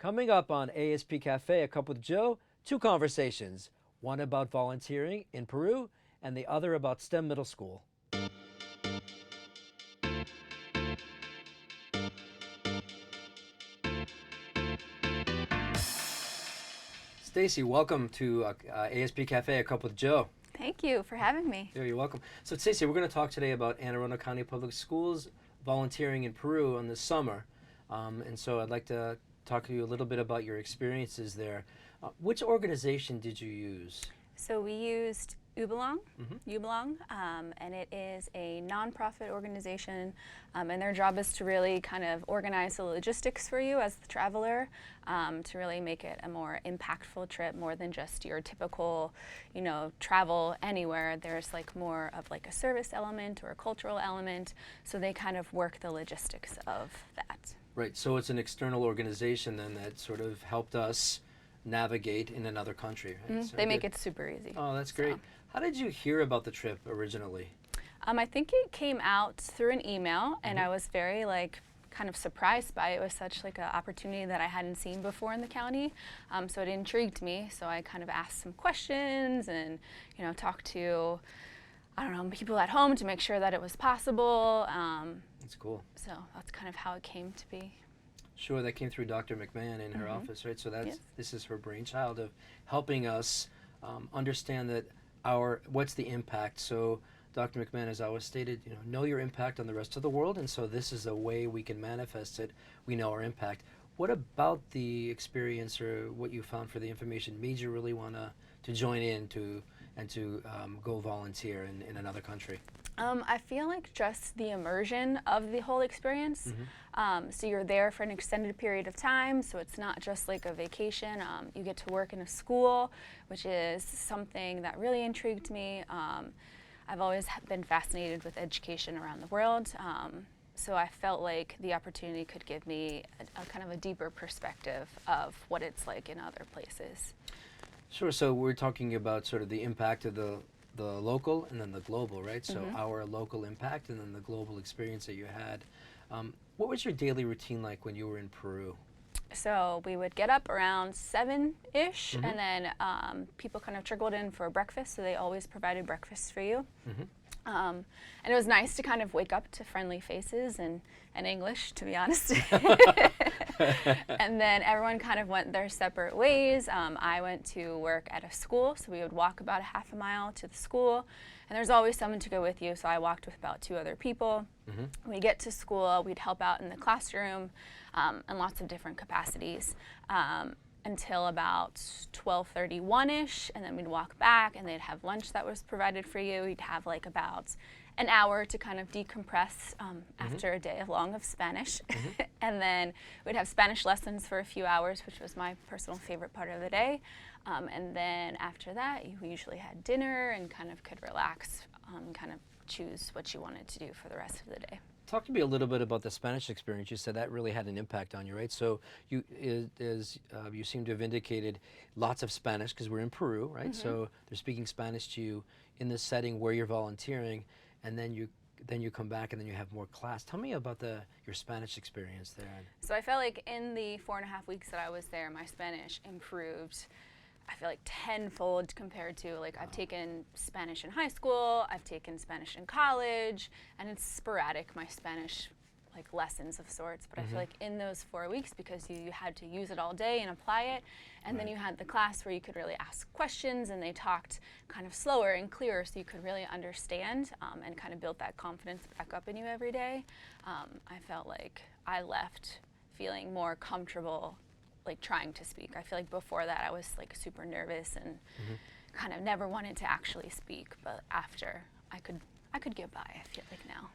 Coming up on ASP Cafe, a cup with Joe, two conversations, one about volunteering in Peru and the other about STEM middle school. Stacey, welcome to ASP Cafe, a cup with Joe. Thank you for having me. You're welcome. So Stacey, we're going to talk today about Anne Arundel County Public Schools volunteering in Peru in the summer. And so I'd like to talk to you a little bit about your experiences there. Which organization did you use? So we used Ubelong, and it is a nonprofit organization, and their job is to really kind of organize the logistics for you as the traveler, to really make it a more impactful trip, more than just your typical, travel anywhere. There's like more of like a service element or a cultural element, so they kind of work the logistics of that. Right, so it's an external organization then that sort of helped us navigate in another country, right? So they make it super easy. Oh, that's great. So. How did you hear about the trip originally? I think it came out through an email, and I was very kind of surprised by it. It was such like an opportunity that I hadn't seen before in the county, so it intrigued me. So I kind of asked some questions and talked to people at home to make sure that it was possible. That's cool. So that's kind of how it came to be. Sure, that came through Dr. McMahon in her office, right? So that's this is her brainchild of helping us understand that what's the impact. So Dr. McMahon has always stated, know your impact on the rest of the world, and so this is a way we can manifest it. We know our impact. What about the experience or what you found for the information made you really want to join in to go volunteer in another country? I feel like just the immersion of the whole experience. So you're there for an extended period of time, so it's not just like a vacation. You get to work in a school, which is something that really intrigued me. I've always been fascinated with education around the world, so I felt like the opportunity could give me a kind of a deeper perspective of what it's like in other places. Sure, so we're talking about sort of the impact of the local and then the global, right? So our local impact and then the global experience that you had. What was your daily routine like when you were in Peru? So we would get up around 7-ish, and then people kind of trickled in for breakfast, so they always provided breakfast for you. And it was nice to kind of wake up to friendly faces and English, to be honest. And then everyone kind of went their separate ways. I went to work at a school, so we would walk about a half a mile to the school, and there's always someone to go with you, so I walked with about 2 other people. We'd get to school, we'd help out in the classroom in lots of different capacities. Until about 12:31-ish, and then we'd walk back and they'd have lunch that was provided for you. You'd have like about an hour to kind of decompress after a day long of Spanish. And then we'd have Spanish lessons for a few hours, which was my personal favorite part of the day. And then after that, you usually had dinner and kind of could relax, kind of choose what you wanted to do for the rest of the day. Talk to me a little bit about the Spanish experience. You said that really had an impact on you, right? So you seem to have indicated lots of Spanish because we're in Peru, right? So they're speaking Spanish to you in this setting where you're volunteering, and then you come back and then you have more class. Tell me about your Spanish experience there. So I felt like in the 4.5 weeks that I was there, my Spanish improved, I feel like tenfold compared to I've taken Spanish in high school, I've taken Spanish in college, and it's sporadic, my Spanish lessons of sorts, but I feel like in those 4 weeks, because you had to use it all day and apply it, and then you had the class where you could really ask questions and they talked kind of slower and clearer, so you could really understand and kind of build that confidence back up in you every day. I felt like I left feeling more comfortable trying to speak. I feel like before that I was super nervous and kind of never wanted to actually speak, but after I could get by, I feel like now.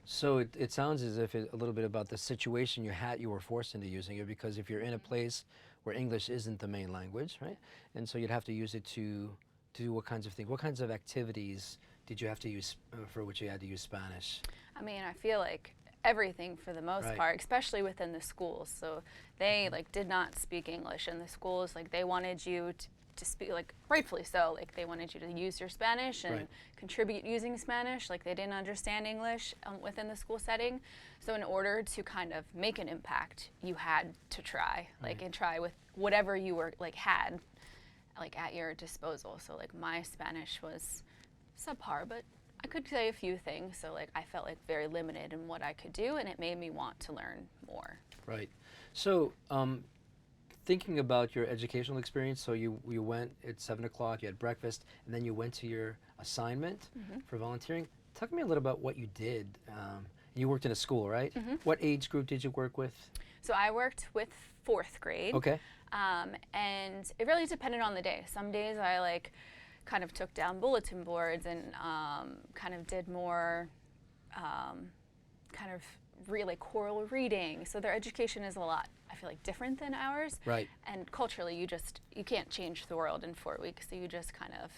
So it sounds as if a little bit about the situation you were forced into using it, because if you're in a place where English isn't the main language, right? And so you'd have to use it to do what kinds of things, what kinds of activities did you have to use for which you had to use Spanish? I mean, I feel like everything for the most part, especially within the schools. So they did not speak English in the schools. They wanted you to speak, like rightfully so, like they wanted you to use your Spanish and contribute using Spanish, like they didn't understand English within the school setting. So in order to kind of make an impact, you had to try, like and try with whatever you were like had like at your disposal. So like my Spanish was subpar, but I could say a few things. So like I felt like very limited in what I could do, and it made me want to learn more. Right. So thinking about your educational experience, so you went at 7 o'clock, you had breakfast, and then you went to your assignment for volunteering. Talk to me a little about what you did. You worked in a school, right? What age group did you work with? So I worked with 4th grade. Okay. And it really depended on the day. Some days I like kind of took down bulletin boards and kind of did more kind of really choral reading. So their education is a lot, I feel like, different than ours. Right. And culturally, you can't change the world in 4 weeks. So you just kind of,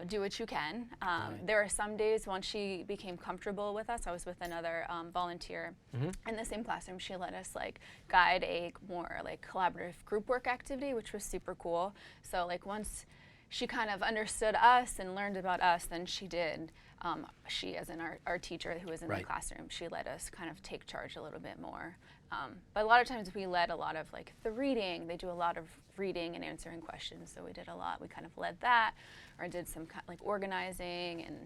do what you can. There are some days once she became comfortable with us, I was with another volunteer in the same classroom. She let us like guide a more like collaborative group work activity, which was super cool. So like once she kind of understood us and learned about us, then she did. She, as in our teacher who was in the classroom, she let us kind of take charge a little bit more. But a lot of times we led a lot of like the reading. They do a lot of reading and answering questions, so we did a lot. We kind of led that, or did some like organizing, and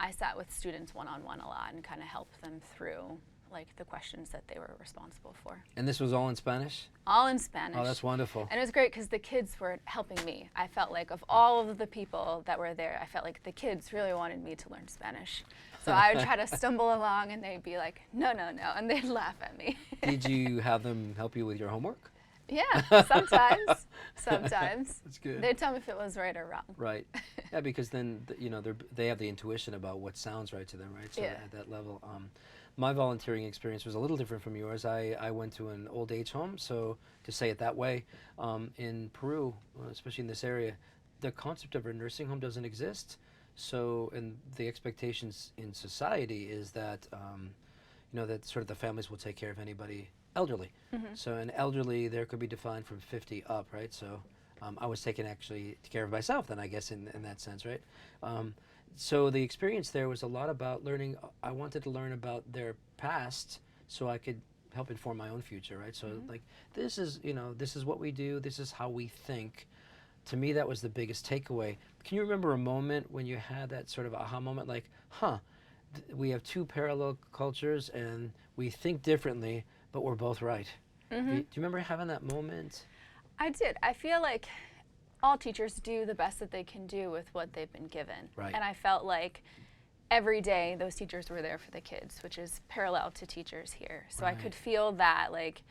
I sat with students one-on-one a lot and kind of helped them through like the questions that they were responsible for. And this was all in Spanish? All in Spanish. Oh, that's wonderful. And it was great because the kids were helping me. I felt like of all of the people that were there, I felt like the kids really wanted me to learn Spanish. So I would try to stumble along and they'd be like, no, no, no, and they'd laugh at me. Did you have them help you with your homework? Yeah, sometimes. Sometimes. That's good. They'd tell me if it was right or wrong. Right. Yeah, because then, they have the intuition about what sounds right to them, right? So Yeah. at that level. My volunteering experience was a little different from yours. I went to an old age home, so to say it that way, in Peru, especially in this area, the concept of a nursing home doesn't exist. So, and the expectations in society is that, that sort of the families will take care of anybody elderly. So an elderly there could be defined from 50 up, right? So I was taking actually care of myself then, I guess, in that sense, right? So the experience there was a lot about learning. I wanted to learn about their past so I could help inform my own future, right? So like, this is what we do. This is how we think. To me, that was the biggest takeaway. Can you remember a moment when you had that sort of aha moment, like, we have two parallel cultures and we think differently, but we're both right? Do you remember having that moment? I did. I feel like all teachers do the best that they can do with what they've been given. Right. And I felt like every day those teachers were there for the kids, which is parallel to teachers here. So I could feel that, like,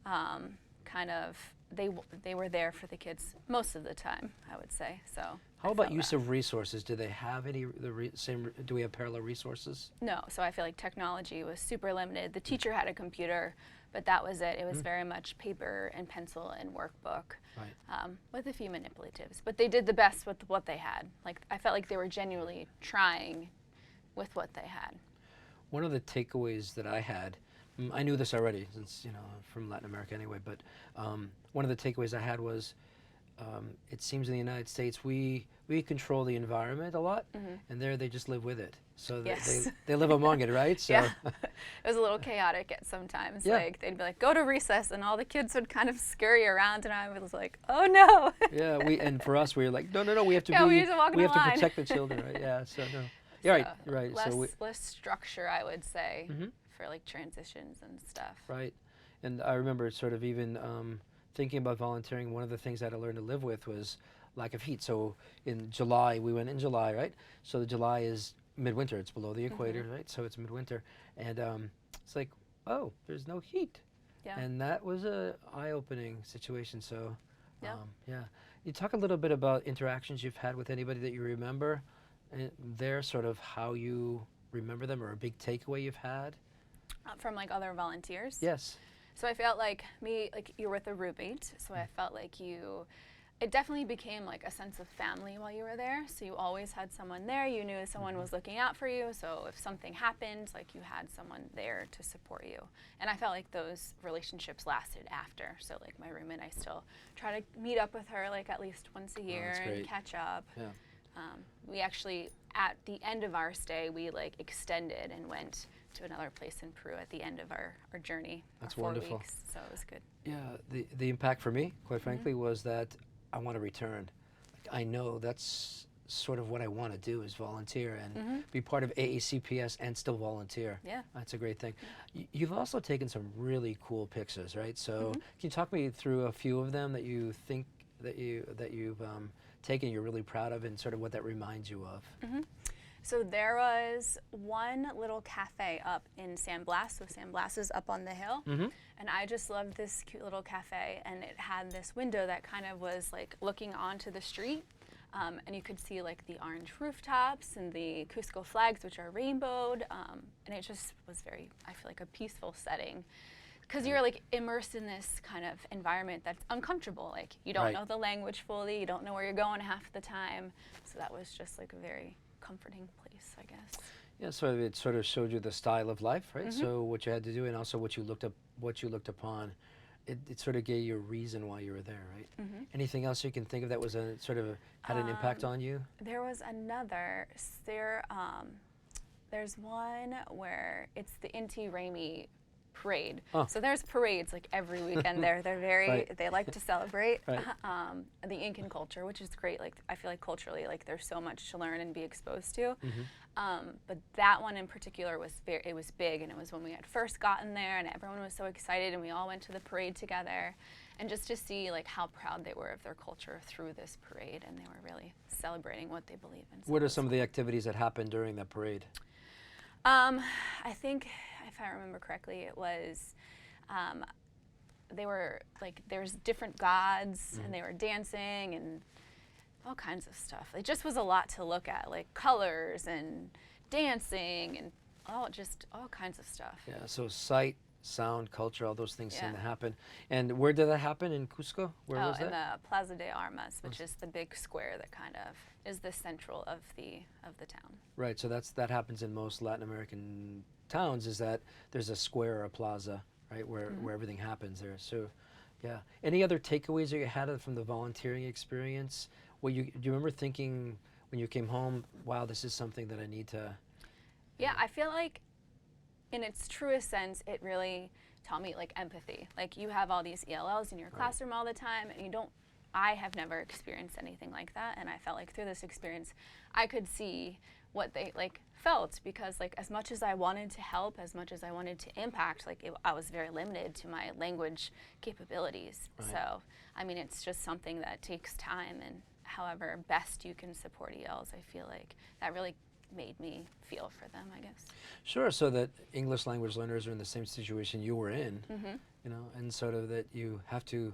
kind of, they were there for the kids most of the time, I would say. So how about use of resources? Do they have any do we have parallel resources? No. So I feel like technology was super limited. The teacher had a computer, but that was it. It was very much paper and pencil and workbook, with a few manipulatives. But they did the best with what they had. Like, I felt like they were genuinely trying with what they had. One of the takeaways that I had, I knew this already since, from Latin America anyway, but one of the takeaways I had was, it seems in the United States we control the environment a lot, and there they just live with it. So they live among it, right? So Yeah. It was a little chaotic at sometimes. Yeah. Like, they'd be like, go to recess, and all the kids would kind of scurry around, and I was like, oh no. Yeah, and for us, we were like, no, we have to we need to walk in we the have to line. protect the children, right? Yeah, so no. Yeah, right. Less structure, I would say, for like transitions and stuff. Right. And I remember sort of even thinking about volunteering, one of the things I had to learn to live with was lack of heat. So in July, we went in July, right? So the July is midwinter, it's below the equator, right? So it's midwinter. And it's like, oh, there's no heat. Yeah. And that was a eye-opening situation. So you talk a little bit about interactions you've had with anybody that you remember, and they're sort of how you remember them, or a big takeaway you've had? From like other volunteers? Yes. So I felt like you're with a roommate, so I felt like you it definitely became like a sense of family while you were there. So you always had someone there. You knew someone was looking out for you. So if something happened, like you had someone there to support you. And I felt like those relationships lasted after. So like my roommate, I still try to meet up with her like at least once a year and catch up. Yeah. We actually, at the end of our stay, we like extended and went to another place in Peru at the end of our journey. That's 4 wonderful. weeks, so it was good. Yeah, the impact for me, quite frankly, was that I want to return. Like, I know that's sort of what I want to do is volunteer and be part of AACPS and still volunteer. Yeah. That's a great thing. You've also taken some really cool pictures, right? So can you talk me through a few of them that you think that you've taken, you're really proud of, and sort of what that reminds you of? So there was one little cafe up in San Blas. So San Blas is up on the hill. And I just loved this cute little cafe. And it had this window that kind of was like looking onto the street. And you could see like the orange rooftops and the Cusco flags, which are rainbowed. And it just was very, I feel like, a peaceful setting. Because you're like immersed in this kind of environment that's uncomfortable. Like you don't know the language fully. You don't know where you're going half the time. So that was just like a very comforting place, I guess. Yeah, so it sort of showed you the style of life, right? So what you had to do, and also what you looked upon, it sort of gave you a reason why you were there, right? Anything else you can think of that was a sort of had an impact on you? There was another. There's one where it's the Inti Raymi parade. So there's parades like every weekend there. They're very, they like to celebrate the Incan culture, which is great. Like I feel like culturally, like there's so much to learn and be exposed to. But that one in particular was it was big, and it was when we had first gotten there, and everyone was so excited, and we all went to the parade together, and just to see like how proud they were of their culture through this parade, and they were really celebrating what they believe in. What are some of the activities that happened during that parade? I think, if I remember correctly, it was, they were like, there's different gods, and they were dancing and all kinds of stuff. It just was a lot to look at, like colors and dancing and all kinds of stuff. Yeah, so sight, sound, culture, all those things seem to happen. And where did that happen? In Cusco? Where was that? In the Plaza de Armas, which is the big square that kind of is the central of the town. Right, so that happens in most Latin American towns, is that there's a square or a plaza, right, where everything happens there. So, yeah. Any other takeaways that you had from the volunteering experience? Do you remember thinking when you came home, wow, this is something that I need to... Yeah, I feel like in its truest sense, it really taught me like empathy. Like you have all these ELLs in your classroom all the time, and I have never experienced anything like that, and I felt like through this experience, I could see what they like felt, because like as much as I wanted to help, as much as I wanted to impact, like I was very limited to my language capabilities. So, I mean, it's just something that takes time, and however best you can support ELs, I feel like that really made me feel for them, I guess. Sure, so that English language learners are in the same situation you were in, you know, and sort of that you have to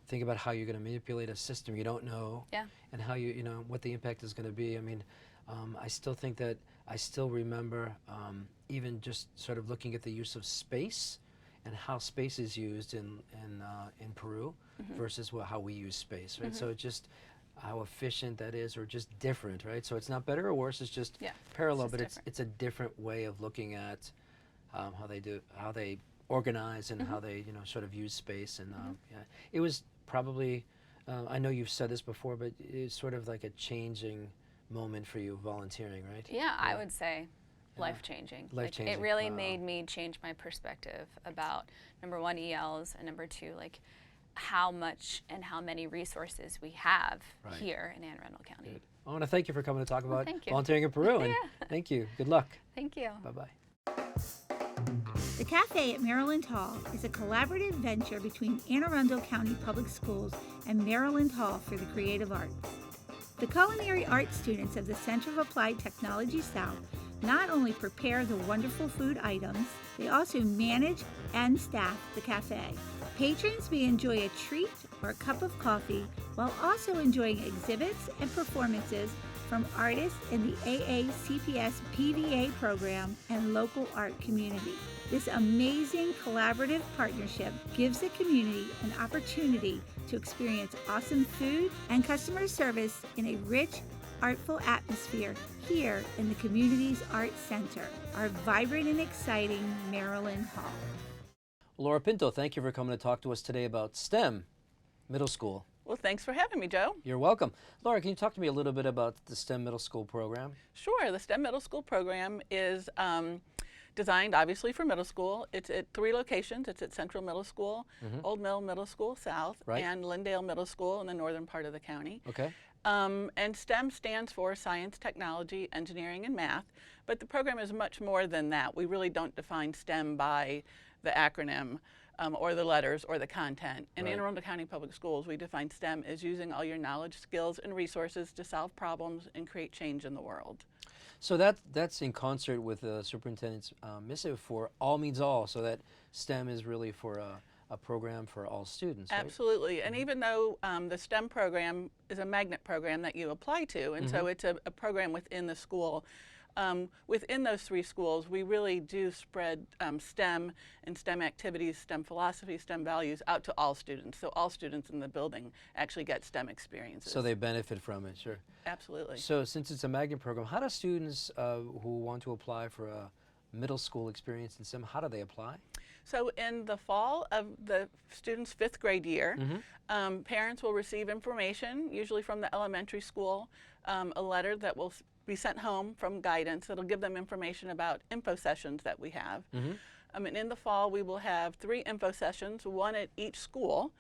think about how you're going to manipulate a system you don't know, and how you know, what the impact is going to be. I mean, I still think that, I still remember even just sort of looking at the use of space and how space is used in Peru versus how we use space, right? So it just, how efficient that is, or just different, right? So it's not better or worse, it's just parallel, but it's a different way of looking at how they organize and how they, you know, sort of use space. And it was probably, I know you've said this before, but it's sort of like a changing moment for you volunteering, right? Yeah, I would say life-changing. Life-changing. Like, it really made me change my perspective about, number one, ELs, and number two, like how much and how many resources we have here in Anne Arundel County. Good. I want to thank you for coming to talk about thank you. volunteering in Peru. And thank you. Good luck. Thank you. Bye-bye. The Cafe at Maryland Hall is a collaborative venture between Anne Arundel County Public Schools and Maryland Hall for the Creative Arts. The culinary arts students of the Center of Applied Technology South not only prepare the wonderful food items, they also manage and staff the cafe. Patrons may enjoy a treat or a cup of coffee while also enjoying exhibits and performances from artists in the AACPS PVA program and local art community. This amazing collaborative partnership gives the community an opportunity to experience awesome food and customer service in a rich, artful atmosphere here in the community's art center, our vibrant and exciting Maryland Hall. Laura Pinto, thank you for coming to talk to us today about STEM Middle School. Well, thanks for having me, Joe. You're welcome. Laura, can you talk to me a little bit about the STEM Middle School program? Sure. The STEM Middle School program is designed, obviously, for middle school. It's at 3 locations. It's at Central Middle School, Old Mill Middle School South, and Lindale Middle School in the northern part of the county. Okay. And STEM stands for Science, Technology, Engineering, and Math. But the program is much more than that. We really don't define STEM by the acronym or the letters or the content. In Anne Arundel County Public Schools, we define STEM as using all your knowledge, skills, and resources to solve problems and create change in the world. So that's in concert with the superintendent's missive for all means all, so that STEM is really for a program for all students, right? Absolutely. And even though the STEM program is a magnet program that you apply to, and so it's a program within the school, within those 3 schools, we really do spread STEM and STEM activities, STEM philosophy, STEM values out to all students. So all students in the building actually get STEM experiences. So they benefit from it, sure. Absolutely. So since it's a magnet program, how do students who want to apply for a middle school experience in STEM, how do they apply? So in the fall of the student's 5th grade year, parents will receive information, usually from the elementary school, a letter that will be sent home from guidance that'll give them information about info sessions that we have. And in the fall, we will have 3 info sessions, 1 at each school.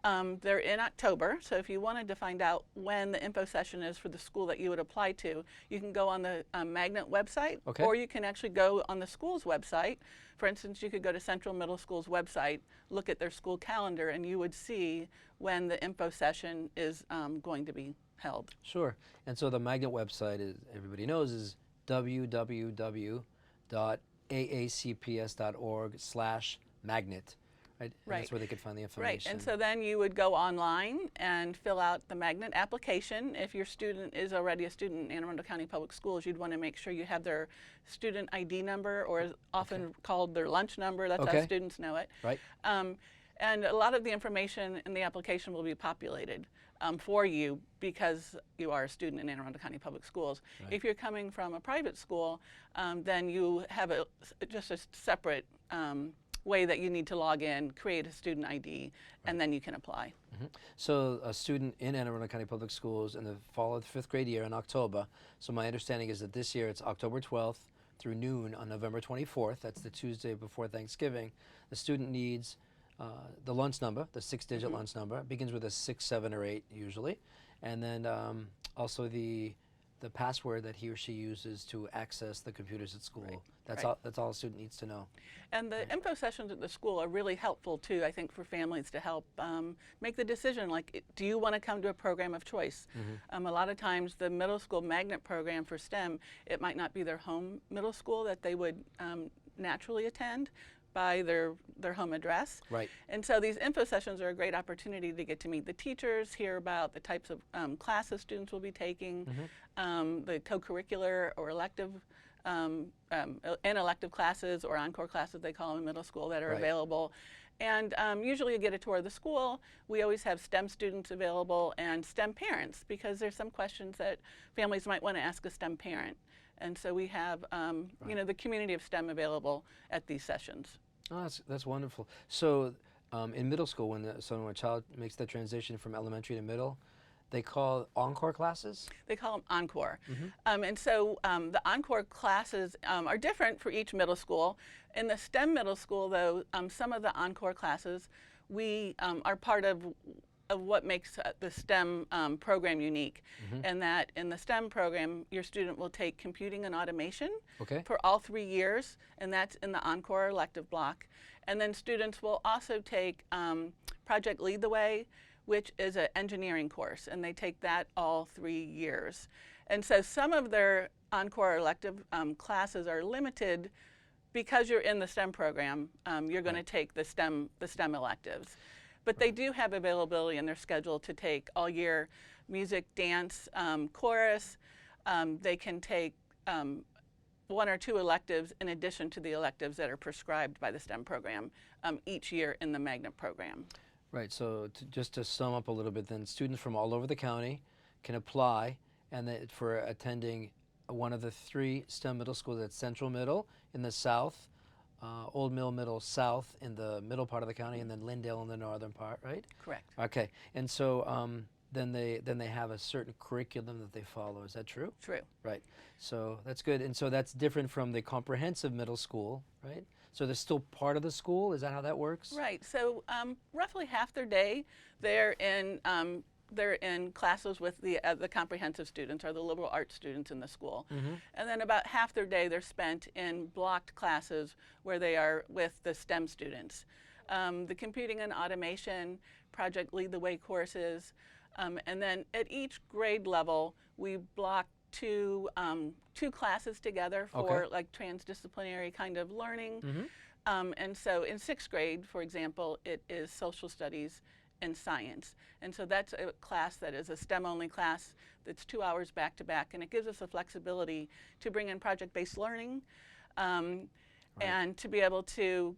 They're in October, so if you wanted to find out when the info session is for the school that you would apply to, you can go on the Magnet website, or you can actually go on the school's website. For instance, you could go to Central Middle School's website, look at their school calendar, and you would see when the info session is going to be held. Sure. And so the Magnet website, is everybody knows, is www.aacps.org/magnet. Right. And that's where they could find the information. Right. And so then you would go online and fill out the Magnet application. If your student is already a student in Anne Arundel County Public Schools, you'd want to make sure you have their student ID number, or often called their lunch number. That's how students know it. Right. And a lot of the information in the application will be populated for you because you are a student in Anne Arundel County Public Schools. Right. If you're coming from a private school, then you have just a separate way that you need to log in, create a student ID, and then you can apply. So a student in Anne Arundel County Public Schools in the fall of the 5th grade year in October, so my understanding is that this year it's October 12th through noon on November 24th, that's the Tuesday before Thanksgiving. The student needs the lunch number, the 6-digit lunch number. It begins with a 6, 7, or 8 usually, and then also the password that he or she uses to access the computers at school. That's all a student needs to know. And the info sessions at the school are really helpful too, I think, for families to help make the decision, like, do you want to come to a program of choice? A lot of times the middle school magnet program for STEM, it might not be their home middle school that they would naturally attend by their home address. Right. And so these info sessions are a great opportunity to get to meet the teachers, hear about the types of classes students will be taking, the co-curricular or elective elective classes, or encore classes they call them in middle school, that are available. And usually you get a tour of the school. We always have STEM students available and STEM parents, because there's some questions that families might want to ask a STEM parent. And so we have you know, the community of STEM available at these sessions. Oh, that's wonderful. So in middle school, when a child makes the transition from elementary to middle, they call encore classes? They call them encore. And so the encore classes are different for each middle school. In the STEM middle school, though, some of the encore classes, we are part of what makes the STEM program unique. And that in the STEM program, your student will take computing and automation for all 3 years, and that's in the encore elective block. And then students will also take Project Lead the Way, which is an engineering course, and they take that all 3 years. And so some of their encore elective classes are limited because you're in the STEM program. You're going to take the STEM electives. But they do have availability in their schedule to take all year music, dance, chorus. They can take one or two electives in addition to the electives that are prescribed by the STEM program each year in the magnet program. Right, so just to sum up a little bit then, students from all over the county can apply for attending one of the 3 STEM middle schools at Central Middle in the south, Old Mill Middle South in the middle part of the county, and then Lindale in the northern part, right? Correct. Okay, and so then they have a certain curriculum that they follow. Is that true? True. Right. So that's good, and so that's different from the comprehensive middle school, right? So they're still part of the school. Is that how that works? Right. So roughly half their day they're in classes with the comprehensive students or the liberal arts students in the school. And then about half their day they're spent in blocked classes where they are with the STEM students. The computing and automation, project lead the way courses, and then at each grade level we block two classes together for like transdisciplinary kind of learning. And so in 6th grade, for example, it is social studies and science. And so that's a class that is a STEM-only class that's 2 hours back to back, and it gives us the flexibility to bring in project-based learning and to be able to,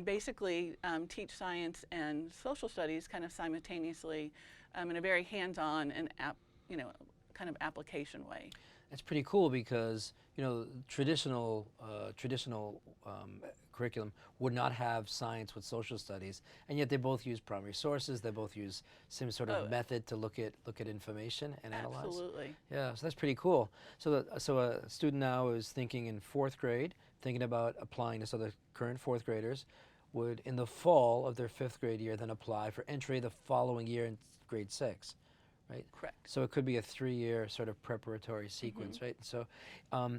basically teach science and social studies kind of simultaneously in a very hands-on and kind of application way. That's pretty cool because traditional curriculum would not have science with social studies, and yet they both use primary sources. They both use some sort of method to look at information and analyze. Absolutely. Yeah, so that's pretty cool. So a student now is thinking in 4th grade, thinking about applying to, so the current 4th graders would in the fall of their 5th grade year then apply for entry the following year in grade 6. Right? Correct. So it could be a 3-year sort of preparatory sequence, right? So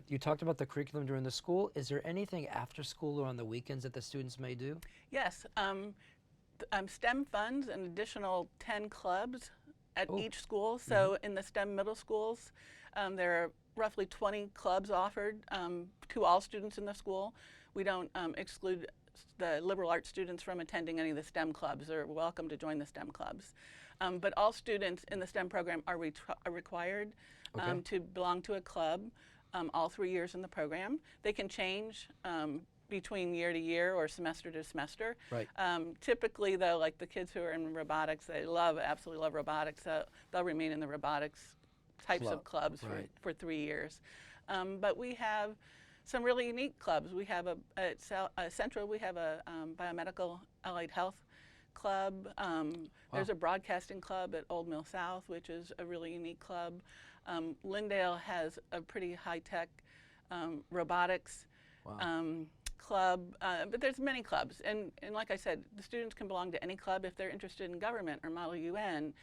you talked about the curriculum during the school. Is there anything after school or on the weekends that the students may do? Yes. STEM funds an additional 10 clubs at each school. So in the STEM middle schools, there are roughly 20 clubs offered to all students in the school. We don't exclude the liberal arts students from attending any of the STEM clubs. They're welcome to join the STEM clubs. But all students in the STEM program are required to belong to a club all 3 years in the program. They can change between year to year or semester to semester. Right. Typically, though, like the kids who are in robotics, they absolutely love robotics. So they'll remain in the robotics types of clubs for 3 years. But we have some really unique clubs. We have at Central, we have a biomedical allied health club. There's a broadcasting club at Old Mill South, which is a really unique club. Lindale has a pretty high-tech robotics club, but there's many clubs. And like I said, the students can belong to any club if they're interested in government or Model UN.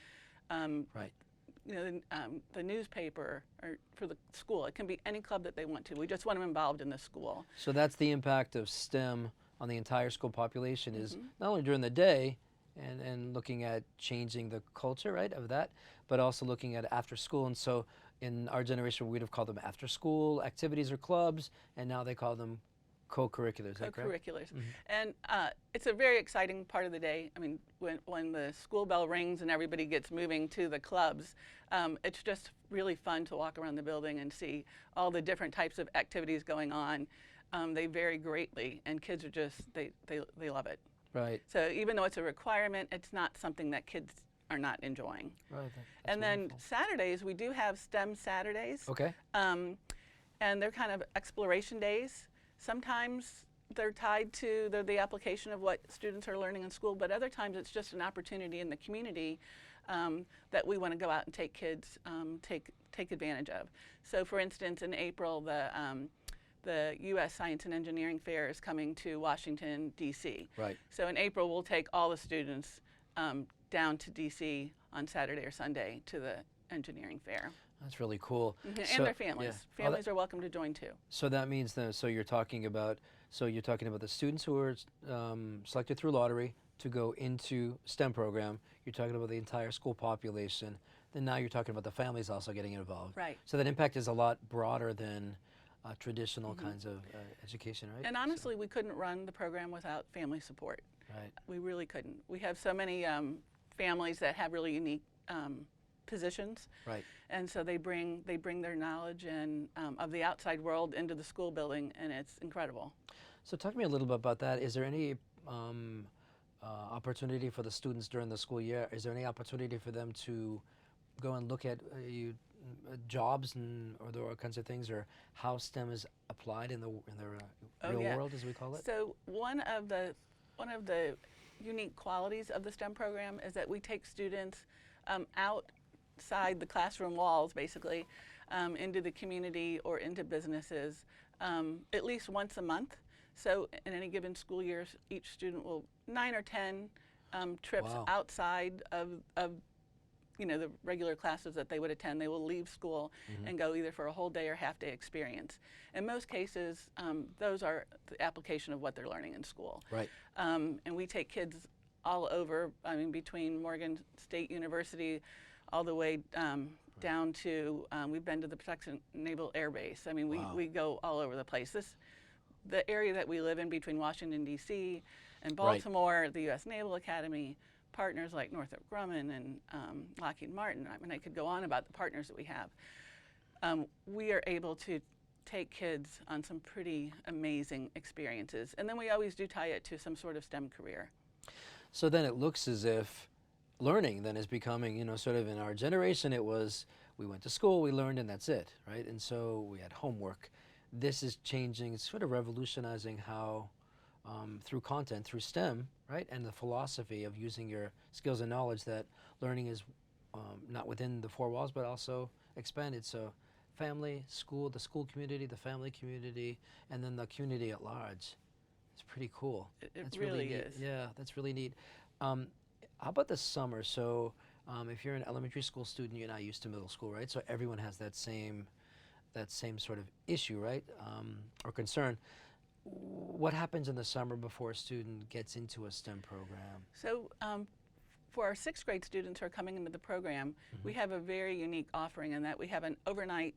The newspaper or for the school. It can be any club that they want to. We just want them involved in the school. So that's the impact of STEM on the entire school population is not only during the day and looking at changing the culture, right, of that, but also looking at after school. And so in our generation, we'd have called them after school activities or clubs, and now they call them co-curriculars. Co-curriculars. And it's a very exciting part of the day. I mean, when the school bell rings and everybody gets moving to the clubs, it's just really fun to walk around the building and see all the different types of activities going on. They vary greatly, and kids are just, they love it. Right. So even though it's a requirement, it's not something that kids are not enjoying. Right. And then Saturdays, we do have STEM Saturdays. Okay. And they're kind of exploration days. Sometimes they're tied to the application of what students are learning in school, but other times it's just an opportunity in the community that we want to go out and take kids take advantage of. So for instance, in April, the U.S. Science and Engineering Fair is coming to Washington, D.C. Right. So in April, we'll take all the students down to D.C. on Saturday or Sunday to the engineering fair. That's really cool. And their families. Yeah. Families are welcome to join too. So that means that, so you're talking about the students who are selected through lottery to go into STEM program. You're talking about the entire school population. Then now you're talking about the families also getting involved. Right. So that impact is a lot broader than traditional kinds of education, right? And honestly, we couldn't run the program without family support. Right. We really couldn't. We have so many families that have really unique positions. Right. And so they bring their knowledge and of the outside world into the school building, and it's incredible. So talk to me a little bit about that. Is there any opportunity for the students during the school year? Is there any opportunity for them to go and look at jobs and or the kinds of things, or how STEM is applied in the real world, as we call it? So one of the unique qualities of the STEM program is that we take students outside the classroom walls, basically, into the community or into businesses at least once a month. So in any given school year, each student will 9 or 10 trips Wow. outside of the regular classes that they would attend. They will leave school and go either for a whole day or half-day experience. In most cases, those are the application of what they're learning in school. Right. And we take kids all over, I mean, between Morgan State University all the way down to, we've been to the Patuxent Naval Air Base. I mean, Wow. we go all over the place. The area that we live in between Washington, D.C. and Right. Baltimore, the U.S. Naval Academy, partners like Northrop Grumman and Lockheed Martin. I mean, I could go on about the partners that we have. We are able to take kids on some pretty amazing experiences. And then we always do tie it to some sort of STEM career. So then it looks as if learning then is becoming, sort of in our generation, it was we went to school, we learned, and that's it, right? And so we had homework. This is changing, it's sort of revolutionizing how through content, through STEM, right, and the philosophy of using your skills and knowledge, that learning is not within the four walls, but also expanded. So family, school, the school community, the family community, and then the community at large. It's pretty cool. It That's really neat. is. Yeah, that's really neat. How about the summer? So if you're an elementary school student, you're not used to middle school, right? So everyone has that same sort of issue, right, or concern. What happens in the summer before a student gets into a STEM program? So for our 6th grade students who are coming into the program, we have a very unique offering in that we have an overnight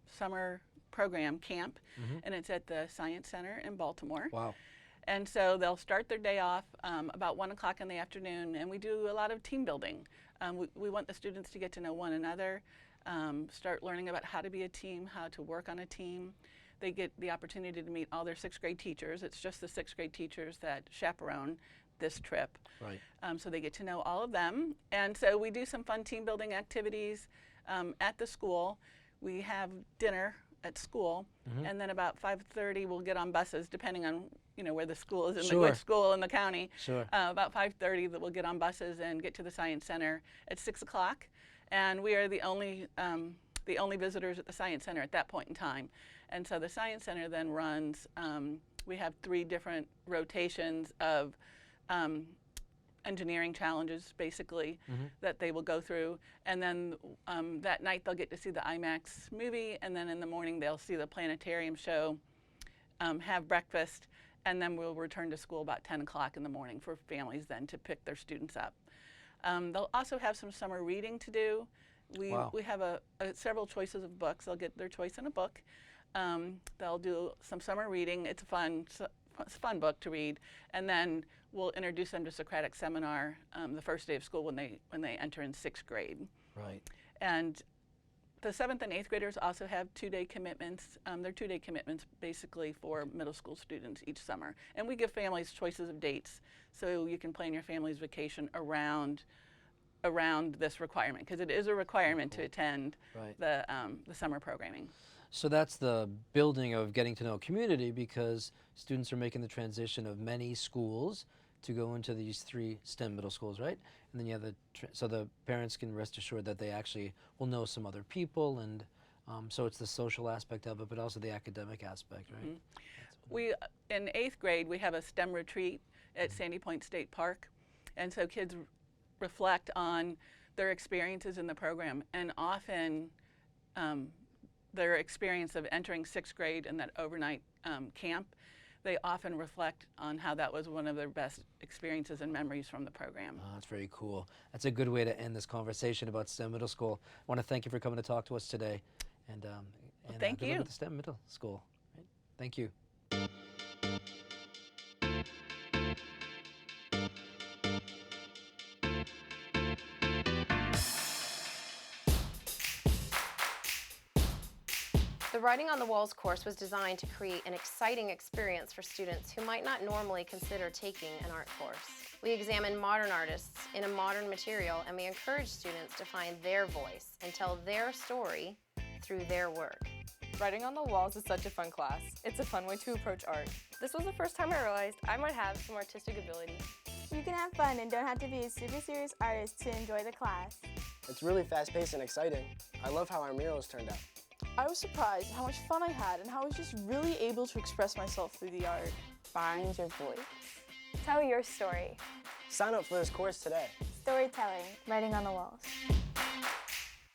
summer program camp, and it's at the Science Center in Baltimore. Wow. And so they'll start their day off about 1 o'clock in the afternoon, and we do a lot of team building. We want the students to get to know one another, start learning about how to be a team, how to work on a team. They get the opportunity to meet all their 6th grade teachers. It's just the 6th grade teachers that chaperone this trip. Right. So they get to know all of them. And so we do some fun team building activities at the school. We have dinner at school, and then about 5:30 we'll get on buses, depending on where the school is, which school in the county. Sure. About 5:30 that we'll get on buses and get to the Science Center at 6 o'clock. And we are the only visitors at the Science Center at that point in time. And so the Science Center then runs, we have 3 different rotations of engineering challenges, basically, that they will go through. And then that night they'll get to see the IMAX movie, and then in the morning they'll see the planetarium show, have breakfast, and then we'll return to school about 10 o'clock in the morning for families then to pick their students up. They'll also have some summer reading to do. We have several choices of books. They'll get their choice in a book. They'll do some summer reading. It's a fun book to read, and then we'll introduce them to Socratic Seminar the first day of school when they enter in 6th grade. Right. And the 7th and 8th graders also have 2-day commitments. They're 2-day commitments basically for middle school students each summer, and we give families choices of dates so you can plan your family's vacation around this requirement, because it is a requirement to attend the summer programming. So that's the building of getting to know a community, because students are making the transition of many schools to go into these 3 STEM middle schools, right? And then you have so the parents can rest assured that they actually will know some other people, and so it's the social aspect of it, but also the academic aspect, right? We, in 8th grade, we have a STEM retreat at Sandy Point State Park, and so kids reflect on their experiences in the program, and often their experience of entering 6th grade and that overnight camp, they often reflect on how that was one of their best experiences and memories from the program. Oh, that's very cool. That's a good way to end this conversation about STEM Middle School. I want to thank you for coming to talk to us today. And thank good you. luck with the STEM Middle School. Right? Thank you. Writing on the Walls course was designed to create an exciting experience for students who might not normally consider taking an art course. We examine modern artists in a modern material, and we encourage students to find their voice and tell their story through their work. Writing on the Walls is such a fun class. It's a fun way to approach art. This was the first time I realized I might have some artistic ability. You can have fun and don't have to be a super serious artist to enjoy the class. It's really fast-paced and exciting. I love how our murals turned out. I was surprised how much fun I had and how I was just really able to express myself through the art. Find your voice. Tell your story. Sign up for this course today. Storytelling. Writing on the Walls.